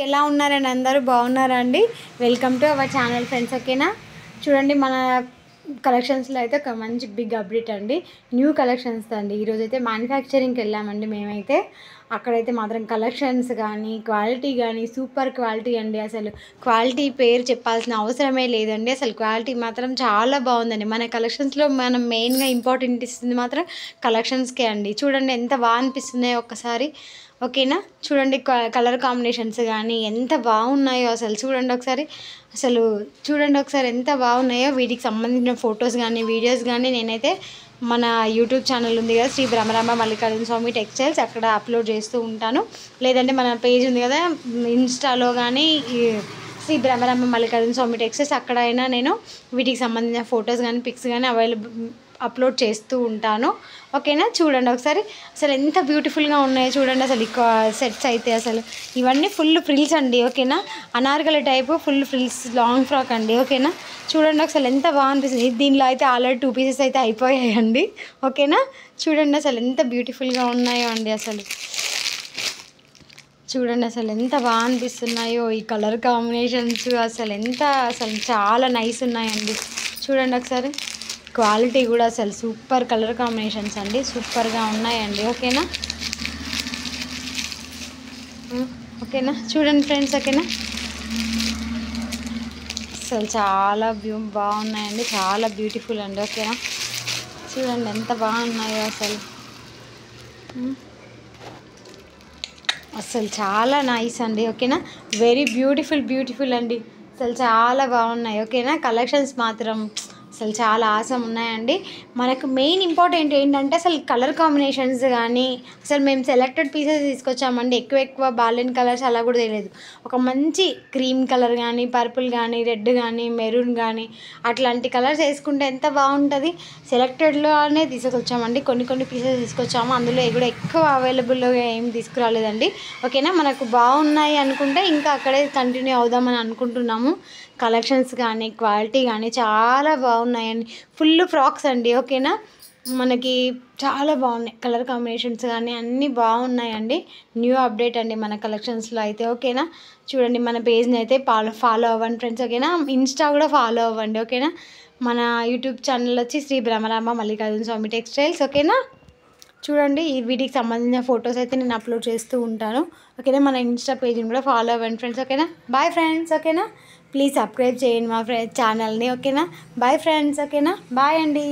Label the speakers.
Speaker 1: ఎలా ఉన్నారండి? అందరూ బాగున్నారా అండి? Welcome to our channel friends. ఓకేనా, చూడండి మన కలెక్షన్స్లో అయితే ఒక మంచి బిగ్ అప్డేట్ అండి. న్యూ కలెక్షన్స్ అండి. ఈరోజైతే మ్యానుఫ్యాక్చరింగ్కి వెళ్ళామండి మేమైతే. అక్కడైతే మాత్రం కలెక్షన్స్ కానీ క్వాలిటీ కానీ సూపర్ క్వాలిటీ అండి. అసలు క్వాలిటీ పేరు చెప్పాల్సిన అవసరమే లేదండి. అసలు క్వాలిటీ మాత్రం చాలా బాగుందండి. మన కలెక్షన్స్లో మనం మెయిన్గా ఇంపార్టెంట్ ఇస్తుంది మాత్రం కలెక్షన్స్కే అండి. చూడండి ఎంత బాగా అనిపిస్తున్నాయో ఒక్కసారి. ఓకేనా, చూడండి కలర్ కాంబినేషన్స్ కానీ ఎంత బాగున్నాయో అసలు చూడండి ఒకసారి. చూడండి ఒకసారి ఎంత బాగున్నాయో. వీటికి సంబంధించిన ఫొటోస్ కానీ వీడియోస్ కానీ నేనైతే మన యూట్యూబ్ ఛానల్ ఉంది కదా, శ్రీ భ్రమరాంబ మల్లికార్జున స్వామి టెక్స్టైల్స్, అక్కడ అప్లోడ్ చేస్తూ ఉంటాను. లేదంటే మన పేజ్ ఉంది కదా ఇన్స్టాలో కానీ, శ్రీ భ్రమరాంబ మల్లికార్జున స్వామి టెక్స్టైల్స్, అక్కడైనా నేను వీటికి సంబంధించిన ఫొటోస్ కానీ పిక్స్ కానీ అప్లోడ్ చేస్తూ ఉంటాను. ఓకేనా, చూడండి ఒకసారి. అసలు ఎంత బ్యూటిఫుల్గా ఉన్నాయో చూడండి. అసలు ఈ సెట్స్ అయితే అసలు ఇవన్నీ ఫుల్ ఫ్రిల్స్ అండి. ఓకేనా, Anarkali type full frills long frock అండి. ఓకేనా, చూడండి అసలు ఎంత బాగా అనిపిస్తుంది. దీనిలో అయితే ఆల్రెడీ 2 పీసెస్ అయితే అయిపోయాయండి. ఓకేనా, చూడండి అసలు ఎంత బ్యూటిఫుల్గా ఉన్నాయో అండి. చూడండి అసలు ఎంత బాగా అనిపిస్తున్నాయో ఈ కలర్ కాంబినేషన్స్. అసలు చాలా నైస్ ఉన్నాయండి. చూడండి ఒకసారి. క్వాలిటీ కూడా అసలు సూపర్ కలర్ కాంబినేషన్స్ అండి. సూపర్గా ఉన్నాయండి. ఓకేనా చూడండి ఫ్రెండ్స్. ఓకేనా, అసలు చాలా బాగున్నాయండి. చాలా బ్యూటిఫుల్ అండి. ఓకేనా, చూడండి ఎంత బాగున్నాయో అసలు చాలా నైస్ అండి. ఓకేనా, వెరీ బ్యూటిఫుల్ అండి. అసలు చాలా బాగున్నాయి. ఓకేనా, కలెక్షన్స్ మాత్రం అసలు చాలా ఆసమ్ ఉన్నాయండి. మనకు మెయిన్ ఇంపార్టెంట్ ఏంటంటే అసలు కలర్ కాంబినేషన్స్ కానీ, అసలు మేము సెలెక్టెడ్ పీసెస్ తీసుకొచ్చామండి. ఎక్కువ బాలెన్ కలర్స్ అలా కూడా తెలియదు. ఒక మంచి క్రీమ్ కలర్ కానీ, పర్పుల్ కానీ, రెడ్ కానీ, మెరూన్ కానీ అట్లాంటి కలర్స్ వేసుకుంటే ఎంత బాగుంటుంది. సెలెక్టెడ్లోనే తీసుకొచ్చామండి. కొన్ని పీసెస్ తీసుకొచ్చాము. అందులో కూడా ఎక్కువ అవైలబుల్గా ఏం తీసుకురాలేదండి. ఓకేనా, మనకు బాగున్నాయి అనుకుంటే ఇంకా అక్కడే కంటిన్యూ అవుదామని అనుకుంటున్నాము. కలెక్షన్స్ కానీ క్వాలిటీ కానీ చాలా బాగున్నాయండి. ఫుల్ ఫ్రాక్స్ అండి. ఓకేనా, మనకి చాలా బాగున్నాయి. కలర్ కాంబినేషన్స్ కానీ అన్నీ బాగున్నాయండి. న్యూ అప్డేట్ అండి మన కలెక్షన్స్లో అయితే. ఓకేనా, చూడండి మన పేజ్ని అయితే ఫాలో అవ్వండి ఫ్రెండ్స్. ఓకేనా, ఇన్స్టా కూడా ఫాలో అవ్వండి. ఓకేనా, మన యూట్యూబ్ ఛానల్ వచ్చి శ్రీ భ్రమరాంబ మల్లికార్జున స్వామి టెక్స్టైల్స్. ఓకేనా, చూడండి వీటికి సంబంధించిన ఫొటోస్ అయితే నేను అప్లోడ్ చేస్తూ ఉంటాను. ఓకేనా, మన ఇన్స్టా పేజ్ని కూడా ఫాలో అవ్వండి ఫ్రెండ్స్. ఓకేనా, బాయ్ ఫ్రెండ్స్. ఓకేనా, ప్లీజ్ సబ్స్క్రైబ్ చేయండి మా ఛానల్ని. ఓకేనా, బాయ్ ఫ్రెండ్స్. ఓకేనా, బాయ్ అండి.